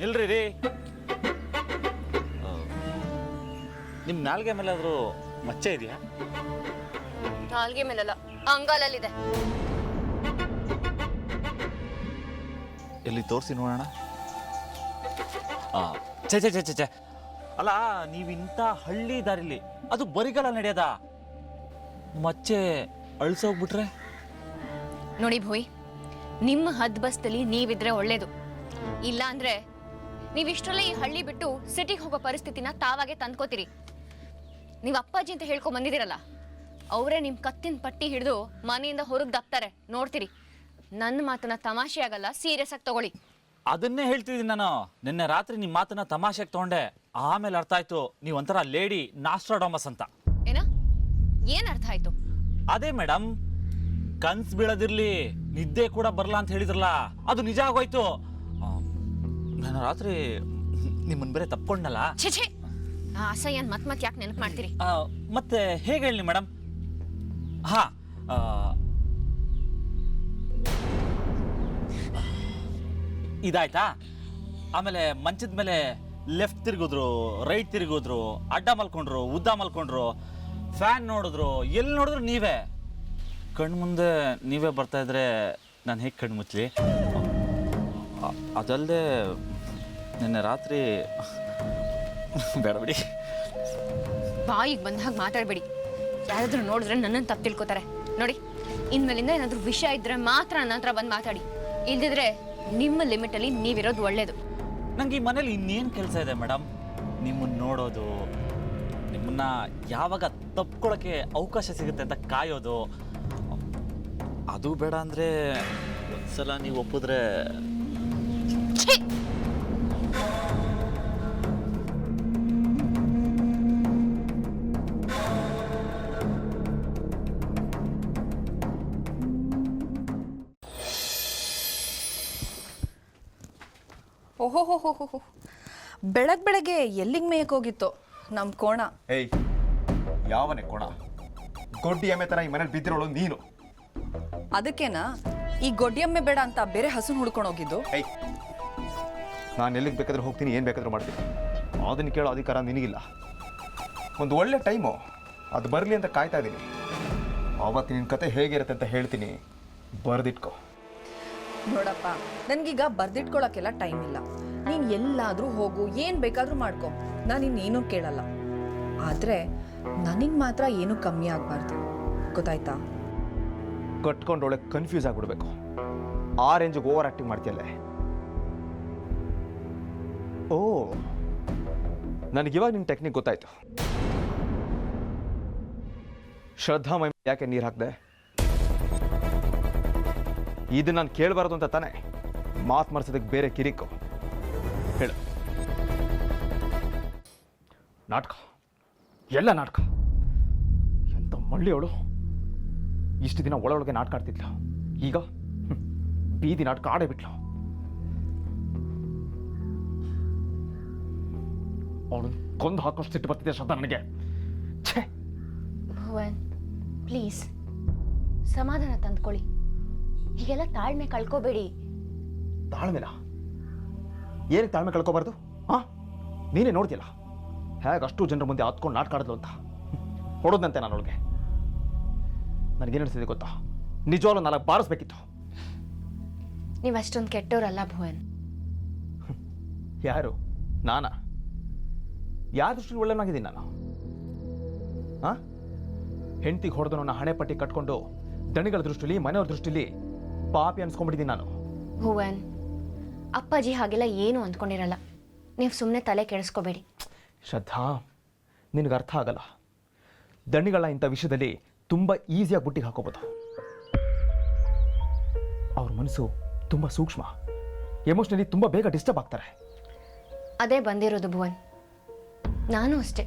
ನಿಲ್ರಿ ರೀ. ನಿಮ್ಮ ನಾಲ್ಗೆ ಮೇಲಾದರೂ ಮಚ್ಚೆ ಇದೆಯಾ? ನಾಲ್ಗೆ ಮೇಲಲ್ಲ, ಅಂಗಾಲಲ್ಲಿದೆ. ಎಲ್ಲಿ ತೋರಿಸಿ ನೋಡೋಣ. ಛೆ ಛೆ ಛೆ ಛೆ ಛೆ ಅಲ್ಲ, ನೀವಿಂಥ ಹಳ್ಳಿ ದಾರಿಲಿ ಅದು ಬರಿಗಾಲ ನಡೆಯದ ಮಚ್ಚೆ ಅಳಿಸೋಗ್ಬಿಟ್ರೆ? ನೋಡಿ ಭೋಯ್, ನಿಮ್ಮ ಹದ್ ಬಸ್ತಲ್ಲಿ ನೀವಿದ್ರೆ ಒಳ್ಳೇದು. ಇಲ್ಲ ಅಂದ್ರೆ ನೀವಿಷ್ಟರಲ್ಲೇ ಈ ಹಳ್ಳಿ ಬಿಟ್ಟು ಸಿಟಿಗೆ ಹೋಗೋ ಪರಿಸ್ಥಿತಿನ ತಾವಾಗೆ ತಂದ್ಕೋತೀರಿ. ನೀವು ಅಪ್ಪಾಜಿ ಅಂತ ಹೇಳ್ಕೊಂಡ್ ಬಂದಿದ್ದೀರಲ್ಲ, ಅವರೇ ನಿಮ್ಮ ಕತ್ತಿನ ಪಟ್ಟಿ ಹಿಡಿದು ಮನೆಯಿಂದ ಹೊರಗೆ ದಪ್ತಾರೆ, ನೋಡ್ತೀರಿ. ನನ್ನ ಮಾತನ್ನ ತಮಾಷೆ ಆಗಲ್ಲ, ಸೀರಿಯಸ್ ಆಗಿ ತಗೊಳ್ಳಿ. ಅದನ್ನೇ ಹೇಳ್ತಿದ್ದೀನಿ ನಾನು. ನಿನ್ನೆ ರಾತ್ರಿ ನಿಮ್ಮ ಮಾತನ್ನ ತಮಾಷೆಗೆ ತಗೊಂಡೆ, ಆಮೇಲೆ ಅರ್ಥ ಆಯ್ತು ನೀವು ಒಂಥರ ಲೇಡಿ ನಾಸ್ಟ್ರಾಡಾಮಸ್ ಅಂತ. ಏನ್ ಅರ್ಥ ಆಯ್ತು? ಅದೇ ಮೇಡಮ್, ಕನ್ಸ್ ಬೀಳದಿರ್ಲಿ, ನಿದ್ದೆ ಕೂಡ ಬರಲ್ಲ ಅಂತ ಹೇಳಿದ್ರಲ್ಲ, ಅದು ನಿಜ ಆಗೋಯ್ತು. ನಾನು ರಾತ್ರಿ ನಿಮ್ಮನ್ ಬೇರೆ ತಪ್ಕೊಂಡಲ್ಲ. ಛೇ, ಆ ಅಸಹ್ಯನ್ ಮತ್ ಯಾಕೆ ನೆನಪು ಮಾಡ್ತೀರಿ? ಮತ್ತೆ ಹೇಗೆ ಹೇಳಿ ಮೇಡಮ್? ಹಾ, ಇದಾಯ್ತಾ? ಆಮೇಲೆ ಮಂಚದ ಮೇಲೆ ಲೆಫ್ಟ್ ತಿರುಗಿದ್ರು, ರೈಟ್ ತಿರುಗಿದ್ರು, ಅಡ್ಡ ಮಲ್ಕೊಂಡ್ರು, ಉದ್ದ ಮಲ್ಕೊಂಡ್ರು, ಫ್ಯಾನ್ ನೋಡಿದ್ರು, ಎಲ್ಲಿ ನೋಡಿದ್ರು ನೀವೇ. ಕಣ್ಮುಂದೆ ನೀವೇ ಬರ್ತಾ ಇದ್ರೆ ನಾನು ಹೇಗೆ ಕಣ್ಣು ಮುಚ್ಚಲಿ? ಅದಲ್ಲದೆ ನಿನ್ನೆ ರಾತ್ರಿ ಬೇಡ ಬಿಡಿ. ಬಾಯಿಗೆ ಬಂದ ಹಾಗೆ ಮಾತಾಡಬೇಡಿ. ಯಾರಾದ್ರೂ ನೋಡಿದ್ರೆ ನನ್ನನ್ನು ತಪ್ಪು ತಿಳ್ಕೊತಾರೆ. ನೋಡಿ, ಇನ್ಮೇಲಿಂದ ಏನಾದರೂ ವಿಷಯ ಇದ್ರೆ ಮಾತ್ರ ನನ್ನ ಹತ್ರ ಬಂದು ಮಾತಾಡಿ. ಇಲ್ದಿದ್ರೆ ನಿಮ್ಮ ಲಿಮಿಟಲ್ಲಿ ನೀವಿರೋದು ಒಳ್ಳೇದು. ನಂಗೆ ಈ ಮನೇಲಿ ಇನ್ನೇನು ಕೆಲಸ ಇದೆ ಮೇಡಮ್? ನಿಮ್ಮನ್ನು ನೋಡೋದು, ನಿಮ್ಮನ್ನ ಯಾವಾಗ ತಪ್ಕೊಳಕ್ಕೆ ಅವಕಾಶ ಸಿಗುತ್ತೆ ಅಂತ ಕಾಯೋದು. ಅದು ಬೇಡ ಅಂದರೆ ಒಂದ್ಸಲ ನೀವು ಒಪ್ಪಿದ್ರೆ. ಓಹೋಹೋಹೋಹೋ, ಬೆಳಗ್ಗೆ ಎಲ್ಲಿಗೆ ಮೇಯಕ್ಕೆ ಹೋಗಿತ್ತು ನಮ್ಮ ಕೋಣ? ಏಯ್, ಯಾವನೇ ಕೋಣ? ಗೊಡ್ಡಿ ಎಮ್ಮೆ ಥರ ಈ ಮನೇಲಿ ಬಿದ್ದಿರೋಳು ನೀನು. ಅದಕ್ಕೇನಾ ಈ ಗೊಡ್ಡಿಯಮ್ಮೆ ಬೇಡ ಅಂತ ಬೇರೆ ಹಸುನ್ ಹುಡ್ಕೊಂಡು ಹೋಗಿದ್ದು? ಏಯ್, ನಾನು ಎಲ್ಲಿಗೆ ಬೇಕಾದ್ರೂ ಹೋಗ್ತೀನಿ, ಏನು ಬೇಕಾದ್ರೂ ಮಾಡ್ತೀನಿ. ಅದನ್ನು ಕೇಳೋ ಅಧಿಕಾರ ನಿನಗಿಲ್ಲ. ಒಂದು ಒಳ್ಳೆ ಟೈಮು ಅದು ಬರಲಿ ಅಂತ ಕಾಯ್ತಾ ಇದ್ದೀನಿ. ಆವತ್ತು ನಿನ್ನ ಕತೆ ಹೇಗಿರುತ್ತೆ ಅಂತ ಹೇಳ್ತೀನಿ, ಬರೆದಿಟ್ಕೊ. ನೋಡಪ್ಪ, ನನಗೀಗ ಬರ್ದಿಟ್ಕೊಳಕ್ಕೆಲ್ಲ ಟೈಮ್ ಇಲ್ಲ. ನೀನು ಎಲ್ಲಾದರೂ ಹೋಗು, ಏನು ಬೇಕಾದರೂ ಮಾಡ್ಕೊ, ನಾನು ಇನ್ನೇನೂ ಕೇಳಲ್ಲ. ಆದರೆ ನನಗೆ ಮಾತ್ರ ಏನೂ ಕಮ್ಮಿ ಆಗಬಾರ್ದು, ಗೊತ್ತಾಯ್ತಾ? ಕಟ್ಕೊಂಡೊಳಗೆ ಕನ್ಫ್ಯೂಸ್ ಆಗಿಬಿಡ್ಬೇಕು. ಆ ರೇಂಜಿಗೆ ಓವರ್ ಆ್ಯಕ್ಟಿಂಗ್ ಮಾಡ್ತೀಯಲ್ಲೇ. ಓ, ನನಗಿವಾಗ ನಿನ್ನ ಟೆಕ್ನಿಕ್ ಗೊತ್ತಾಯ್ತು. ಶ್ರದ್ಧಾ ಮೈ ಯಾಕೆ ನೀರು ಹಾಕಿದೆ? ಇದು ನಾನು ಕೇಳಬಾರ್ದು ಅಂತ ತಾನೆ ಮಾತು ಮರ್ಸೋದಕ್ಕೆ ಬೇರೆ ಕಿರಿಕು ಹೇಳು. ನಾಟಕ, ಎಲ್ಲ ನಾಟಕ. ಎಂತ ಮಳ್ಳಿಯವಳು. ಇಷ್ಟು ದಿನ ಒಳಗೆ ನಾಟಕ ಆಡ್ತಿದ್ಲು, ಈಗ ಬೀದಿ ನಾಟಕ ಆಡೇ ಬಿಟ್ಲು. ಅವಳು ಕೊಂದು ಹಾಕೋಷ್ಟು ಸಿಟ್ಟು ಬರ್ತಿದೆ ಶ್ರದ್ಧಾ ನನಗೆ. ಛೇ ಭುವನ್, ಪ್ಲೀಸ್ ಸಮಾಧಾನ ತಂದ್ಕೊಳ್ಳಿ. ಹೀಗೆಲ್ಲ ತಾಳ್ಮೆ ಕಳ್ಕೋಬೇಡಿ. ತಾಳ್ಮೆನಾ? ಏನಕ್ಕೆ ತಾಳ್ಮೆ ಕಳ್ಕೊಬಾರ್ದು? ಹಾಂ, ನೀನೇ ನೋಡ್ತಿಲ್ಲ ಹೇಗೆ ಅಷ್ಟು ಜನರ ಮುಂದೆ ಹತ್ಕೊಂಡು ನಾಟಕ ಆಡಿದ್ಲು ಅಂತ. ಹೊಡೋದಂತೆ ನಾನು ಅವಳಿಗೆ. ನನಗೇನು ಅನಿಸ್ತಿದೆ ಗೊತ್ತಾ? ನಿಜವಾಗ್ಲೂ 4 ಬಾರಿಸ್ಬೇಕಿತ್ತು. ನೀವು ಅಷ್ಟೊಂದು ಕೆಟ್ಟವರಲ್ಲ ಭುವನ್. ಯಾರು? ನಾನಾ? ಯಾರ ದೃಷ್ಟಿಲಿ ಒಳ್ಳೆನಾಗಿದ್ದೀನಿ ನಾನು? ಹಾಂ, ಹೆಂಡತಿಗೆ ಹೊಡೆದು ನನ್ನ ಹಣೆ ಪಟ್ಟಿ ಕಟ್ಕೊಂಡು ದಣಿಗಳ ದೃಷ್ಟಿಲಿ, ಮನೆಯವ್ರ ದೃಷ್ಟಿಲಿ ಪಾಪಿ ಅನ್ಸ್ಕೊಂಡ್ಬಿಟ್ಟಿದ್ದೀನಿ ನಾನು. ಭುವನ್, ಅಪ್ಪಾಜಿ ಹಾಗೆಲ್ಲ ಏನು ಅಂದ್ಕೊಂಡಿರಲ್ಲ. ನೀವು ಸುಮ್ಮನೆ ತಲೆ ಕೆಡಿಸ್ಕೋಬೇಡಿ. ಶ್ರದ್ಧಾ, ನಿನಗೆ ಅರ್ಥ ಆಗಲ್ಲ. ದಣಿಗಳ ಇಂಥ ವಿಷಯದಲ್ಲಿ ತುಂಬ ಈಸಿಯಾಗಿ ಬುಟ್ಟಿಗೆ ಹಾಕೋಬೋದು. ಅವ್ರ ಮನಸ್ಸು ತುಂಬ ಸೂಕ್ಷ್ಮ, ಎಮೋಷ್ನಲಿ ತುಂಬ ಬೇಗ ಡಿಸ್ಟರ್ಬ್ ಆಗ್ತಾರೆ. ಅದೇ ಬಂದಿರೋದು ಭುವನ್. ನಾನು ಅಷ್ಟೇ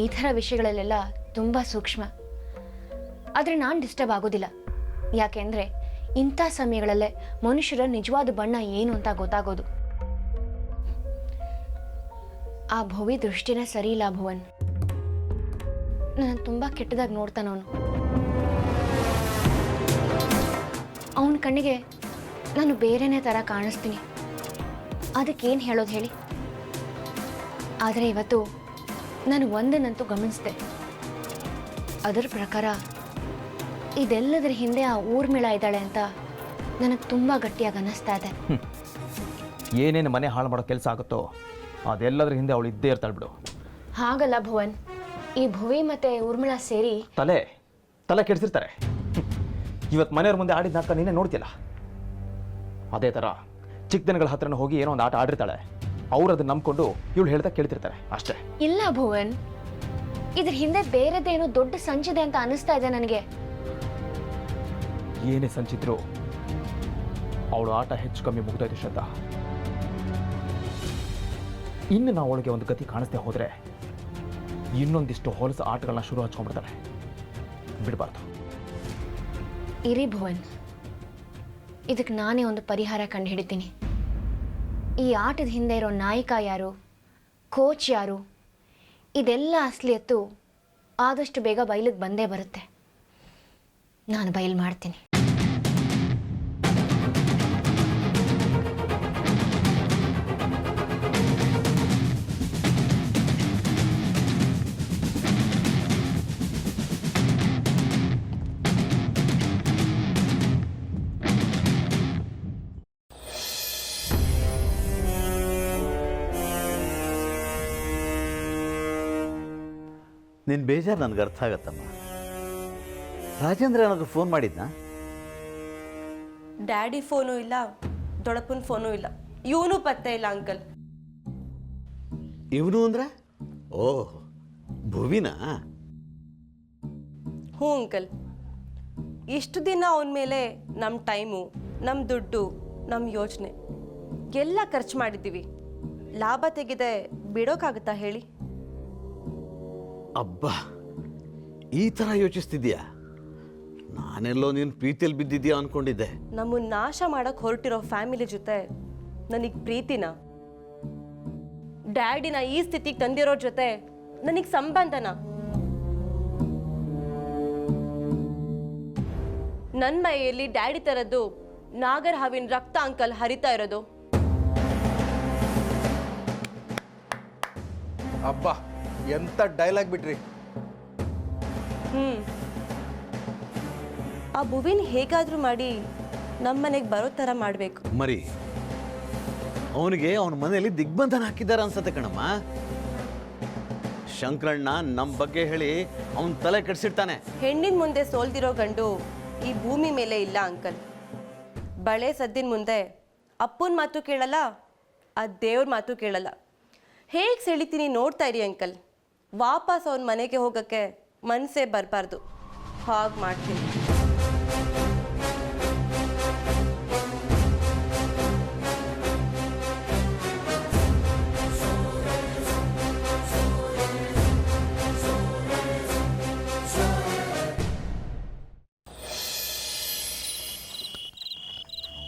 ಈ ಥರ ವಿಷಯಗಳಲ್ಲೆಲ್ಲ ತುಂಬ ಸೂಕ್ಷ್ಮ. ಆದರೆ ನಾನು ಡಿಸ್ಟರ್ಬ್ ಆಗೋದಿಲ್ಲ. ಯಾಕೆಂದರೆ ಇಂಥ ಸಮಯಗಳಲ್ಲೇ ಮನುಷ್ಯರ ನಿಜವಾದ ಬಣ್ಣ ಏನು ಅಂತ ಗೊತ್ತಾಗೋದು. ಆ ಭವಿ ದೃಷ್ಟಿನೇ ಸರಿ ಇಲ್ಲ ಭುವನ್. ನಾನು ತುಂಬ ಕೆಟ್ಟದಾಗಿ ನೋಡ್ತಾನವನು. ಅವನ ಕಣ್ಣಿಗೆ ನಾನು ಬೇರೆನೇ ಥರ ಕಾಣಿಸ್ತೀನಿ. ಅದಕ್ಕೇನು ಹೇಳೋದು ಹೇಳಿ. ಆದರೆ ಇವತ್ತು ನಾನು ಒಂದನ್ನಂತೂ ಗಮನಿಸಿದೆ. ಅದರ ಪ್ರಕಾರ ಇದೆಲ್ಲದರ ಹಿಂದೆ ಆ ಊರ್ಮಿಳ ಇದ್ದಾಳೆ ಅಂತ ನನಗೆ ತುಂಬ ಗಟ್ಟಿಯಾಗಿ ಅನ್ನಿಸ್ತಾ ಇದೆ. ಏನೇನು ಮನೆ ಹಾಳು ಮಾಡೋ ಕೆಲಸ ಆಗುತ್ತೋ ಅದೆಲ್ಲದ್ರ ಹಿಂದೆ ಅವಳು ಇದ್ದೇ ಇರ್ತಾಳೆ ಬಿಡು. ಹಾಗಲ್ಲ ಭುವನ್, ಈ ಭುವಿ ಮತ್ತೆ ಊರ್ಮಿಳಾ ಸೇರಿ ತಲೆ ಕೆಡಿಸಿರ್ತಾರೆ. ಇವತ್ತು ಮನೆಯವ್ರ ಮುಂದೆ ಆಡಿದ ನಾಟಕ ನೀನೇ ನೋಡ್ತಿಲ್ಲ. ಅದೇ ಥರ ಚಿಕ್ಕ ದಿನಗಳ ಹತ್ರನ ಹೋಗಿ ಏನೋ ಒಂದು ಆಟ ಆಡಿರ್ತಾಳೆ. ಅವ್ರು ಅದನ್ನ ನಂಬ್ಕೊಂಡು ಇವಳು ಹೇಳ್ತಾ ಕೇಳ್ತಿರ್ತಾರೆ ಅಷ್ಟೇ. ಇಲ್ಲ ಭುವನ್, ಇದ್ರ ಹಿಂದೆ ಬೇರೆದೇನೋ ದೊಡ್ಡ ಸಂಚಿದೆ ಅಂತ ಅನಿಸ್ತಾ ಇದೆ ನನಗೆ. ಏನೇ ಸಂಚಿದ್ರು ಅವಳು ಆಟ ಹೆಚ್ಚು ಕಮ್ಮಿ ಮುಗ್ದೋಯ್ತು ಶ್ರದ್ಧಾ. ಇನ್ನು ನಾವು ಅವಳಿಗೆ ಒಂದು ಗತಿ ಕಾಣಿಸ್ದೆ ಹೋದರೆ ಇನ್ನೊಂದಿಷ್ಟು ಹೊಲಸು ಆಟಗಳನ್ನ ಶುರು ಹಚ್ಕೊಂಡ್ಬಿಡ್ತಾಳೆ. ಬಿಡಬಾರ್ದು. ಇರಿ ಭುವನ್, ಇದಕ್ಕೆ ನಾನೇ ಒಂದು ಪರಿಹಾರ ಕಂಡು ಹಿಡಿತೀನಿ. ಈ ಆಟದ ಹಿಂದೆ ಇರೋ ನಾಯಕ ಯಾರು, ಕೋಚ್ ಯಾರು, ಇದೆಲ್ಲ ಅಸಲಿಯತ್ತು ಆದಷ್ಟು ಬೇಗ ಬಯಲಿಗೆ ಬಂದೇ ಬರುತ್ತೆ. ನಾನು ಬಯಲು ಮಾಡ್ತೀನಿ. ನಿನ್ನ ಬೇಜಾರು ನನಗೆ ಅರ್ಥ ಆಗತ್ತಮ್ಮ. ರಾಜೇಂದ್ರ ಏನಾದರೂ ಫೋನ್ ಮಾಡಿದ್ನಾ? ಡ್ಯಾಡಿ ಫೋನು ಇಲ್ಲ, ದೊಡ್ಡಪ್ಪನ ಫೋನು ಇಲ್ಲ, ಇವನು ಪತ್ತೆ ಇಲ್ಲ ಅಂಕಲ್. ಇವನು ಅಂದ್ರೆ ಓಹ್ ಭುವಿನಾ? ಹ್ಞೂ ಅಂಕಲ್. ಇಷ್ಟು ದಿನ ಅವನ ಮೇಲೆ ನಮ್ಮ ಟೈಮು, ನಮ್ಮ ದುಡ್ಡು, ನಮ್ಮ ಯೋಚನೆ ಎಲ್ಲ ಖರ್ಚು ಮಾಡಿದ್ದೀವಿ. ಲಾಭ ತೆಗೆದೆ ಬಿಡೋಕ್ಕಾಗತ್ತಾ ಹೇಳಿ? ಅಬ್ಬಾ, ಈ ಥರ ಯೋಚಿಸ್ತಿದ್ಯಾ? ನಾನೆಲ್ಲೋ ನೀನು ಪ್ರೀತಿಯಲ್ಲಿ ಬಿದ್ದಿದ್ಯಾ ಅನ್ಕೊಂಡಿದ್ದೆ. ನಮ್ಮನ್ನು ನಾಶ ಮಾಡಕ್ಕೆ ಹೊರಟಿರೋ ಫ್ಯಾಮಿಲಿ ಜೊತೆ ನನಗೆ ಪ್ರೀತಿನ, ಡ್ಯಾಡಿನ ಈ ಸ್ಥಿತಿಗೆ ತಂದಿರೋ ಜೊತೆ ನನಗೆ ಸಂಬಂಧನ? ನನ್ನ ಮೈಯಲ್ಲಿ ಡ್ಯಾಡಿ ಥರದ್ದು ನಾಗರ ಹಾವಿನ ರಕ್ತ ಅಂಕಲ್ ಹರಿತಾ ಇರೋದು. ಅಬ್ಬಾ, ಎಂತ ಡೈಲಾಗ್ ಬಿಟ್ರಿ. ಆ ಭುವಿನ ಹೇಗಾದ್ರೂ ಮಾಡಿ ನಮ್ಮ ಮನೆಗೆ ಬರೋ ಥರ ಮಾಡಬೇಕು. ಮರಿ, ಅವನಿಗೆ ಅವನ ಮನೆಯಲ್ಲಿ ದಿಗ್ಬಂಧನ ಹಾಕಿದ್ದಾರೆ ಅನ್ಸತ್ತೆ ಕಣಮ್ಮ. ಶಂಕರಣ್ಣ ನಮ್ಮ ಬಗ್ಗೆ ಹೇಳಿ ಅವನ ತಲೆ ಕೆಡಿಸಿರ್ತಾನೆ. ಹೆಣ್ಣಿನ ಮುಂದೆ ಸೋಲ್ದಿರೋ ಗಂಡು ಈ ಭೂಮಿ ಮೇಲೆ ಇಲ್ಲ ಅಂಕಲ್. ಬಳೆ ಸದ್ದಿನ ಮುಂದೆ ಅಪ್ಪನ ಮಾತು ಕೇಳಲ್ಲ, ಆ ದೇವ್ರ ಮಾತು ಕೇಳಲ್ಲ. ಹೇಗೆ ಸೆಳಿತೀನಿ ನೋಡ್ತಾ ಇರಿ ಅಂಕಲ್. ವಾಪಸ್ ಅವನ ಮನೆಗೆ ಹೋಗೋಕ್ಕೆ ಮನಸ್ಸೇ ಬರಬಾರ್ದು. ಹಾಗೆ ಮಾಡ್ತೀನಿ.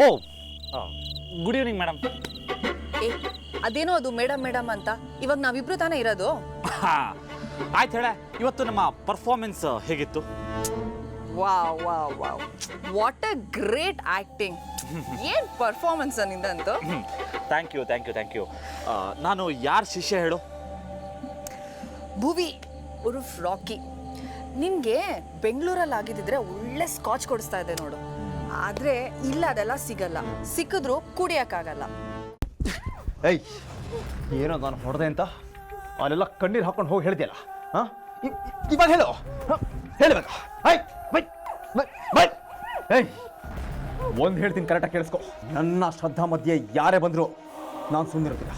ಓ, ಗುಡ್ ಈವ್ನಿಂಗ್ ಮೇಡಮ್. ಏ, ಅದೇನೋ ಅದು ಮೇಡಮ್ ಅಂತ. ಇವಾಗ ನಾವಿಬ್ರು ತಾನೇ ಇರೋದು. ಆಯ್ತು ಹೇಳ, ಇವತ್ತು ನಮ್ಮ ಪರ್ಫಾರ್ಮೆನ್ಸ್ ಹೇಗಿತ್ತು? Wow wow wow, what a great acting. ಏನ್ ಪರ್ಫಾರ್ಮೆನ್ಸ್ ನಿಂದಂತೂ. Thank you. ನಾನು ಯಾರ ಶಿಷ್ಯ ಹೇಳು? ಭುವಿ ಉರುಫ್ ರಾಕಿ. ನಿನ್ಗೆ ಬೆಂಗಳೂರಲ್ಲಿ ಆಗಿದ್ದಿದ್ರೆ ಒಳ್ಳೆ ಸ್ಕಾಚ್ ಕೊಡಿಸ್ತಾ ಇದೆ ನೋಡು. ಆದ್ರೆ ಇಲ್ಲ, ಅದೆಲ್ಲ ಸಿಗಲ್ಲ. ಸಿಕ್ಕಿದ್ರು ಕುಡಿಯಕ್ಕಾಗಲ್ಲ. ಏಯ್, ಏನೋ ನಾನು ಹೊಡೆದೆ ಅಂತ ಅಲ್ಲೆಲ್ಲ ಕಣ್ಣೀರು ಹಾಕೊಂಡು ಹೋಗಿ ಹೇಳ್ದಿಯಲ್ಲ. ಹಾಂ, ಇವಾಗ ಹೇಳು. ಹೇಳಬೇಕಾ? ಏಯ್, ಒಂದು ಹೇಳ್ತೀನಿ, ಕರೆಕ್ಟಾಗಿ ಕೇಳಿಸ್ಕೊ. ನನ್ನ ಶ್ರದ್ಧಾ ಮಧ್ಯೆ ಯಾರೇ ಬಂದರೂ ನಾನು ಸುಮ್ಮನಿರ್ತೀರ.